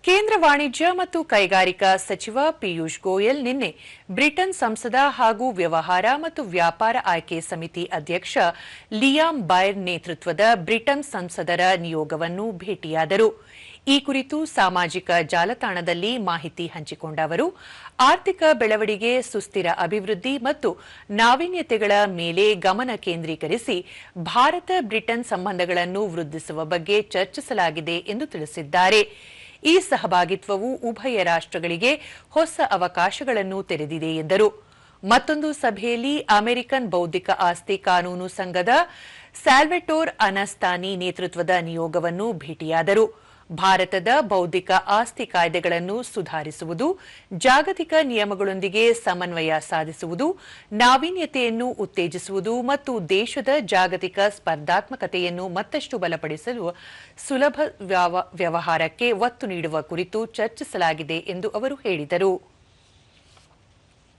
ಕೇಂದ್ರ ವಾಣಿಜ್ಯ ಮತ್ತು ಕೈಗಾರಿಕಾ ಸಚಿವ ಪಿಯೂಷ್ ಗೋಯಲ್ ನಿನ್ನೆ ಬ್ರಿಟನ್ ಸಂಸದ ಹಾಗೂ ವ್ಯವಹಾರ ಮತ್ತು ವ್ಯಾಪಾರ ಆಯ್ಕೆ ಸಮಿತಿ ಅಧ್ಯಕ್ಷ ಲಿಯಾಮ್ ಬೈರ್ ನೇತೃತ್ವದ ಬ್ರಿಟನ್ ಸಂಸದರ ನಿಯೋಗವನ್ನು ಭೇಟಿಯಾದರು. ಈ ಕುರಿತು ಸಾಮಾಜಿಕ ಜಾಲತಾಣದಲ್ಲಿ ಮಾಹಿತಿ ಹಂಚಿಕೊಂಡ ಅವರು ಆರ್ಥಿಕ ಬೆಳವಣಿಗೆ, ಸುಸ್ಥಿರ ಅಭಿವೃದ್ಧಿ ಮತ್ತು ನಾವೀನ್ಯತೆಗಳ ಮೇಲೆ ಗಮನ ಕೇಂದ್ರೀಕರಿಸಿ ಭಾರತ ಬ್ರಿಟನ್ ಸಂಬಂಧಗಳನ್ನು ವೃದ್ಧಿಸುವ ಬಗ್ಗೆ ಚರ್ಚಿಸಲಾಗಿದೆ ಎಂದು ತಿಳಿಸಿದ್ದಾರೆ. ಈ ಸಹಭಾಗಿತ್ವವು ಉಭಯ ರಾಷ್ಟ್ರಗಳಿಗೆ ಹೊಸ ಅವಕಾಶಗಳನ್ನು ತೆರೆದಿದೆ ಎಂದರು. ಮತ್ತೊಂದು ಸಭೆಯಲ್ಲಿ ಅಮೆರಿಕನ್ ಬೌದ್ಧಿಕ ಆಸ್ತಿ ಕಾನೂನು ಸಂಘದ ಸ್ಯಾಲ್ವೆಟೋರ್ ಅನಸ್ತಾನಿ ನೇತೃತ್ವದ ನಿಯೋಗವನ್ನು ಭೇಟಿಯಾದರು. ಭಾರತದ ಬೌದ್ಧಿಕ ಆಸ್ತಿ ಕಾಯ್ದೆಗಳನ್ನು ಸುಧಾರಿಸುವುದು, ಜಾಗತಿಕ ನಿಯಮಗಳೊಂದಿಗೆ ಸಮನ್ವಯ ಸಾಧಿಸುವುದು, ನಾವೀನ್ಯತೆಯನ್ನು ಉತ್ತೇಜಿಸುವುದು ಮತ್ತು ದೇಶದ ಜಾಗತಿಕ ಸ್ಪರ್ಧಾತ್ಮಕತೆಯನ್ನು ಮತ್ತಷ್ಟು ಬಲಪಡಿಸಲು ಸುಲಭ ವ್ಯವಹಾರಕ್ಕೆ ಒತ್ತು ನೀಡುವ ಕುರಿತು ಚರ್ಚಿಸಲಾಗಿದೆ ಎಂದು ಅವರು ಹೇಳಿದರು.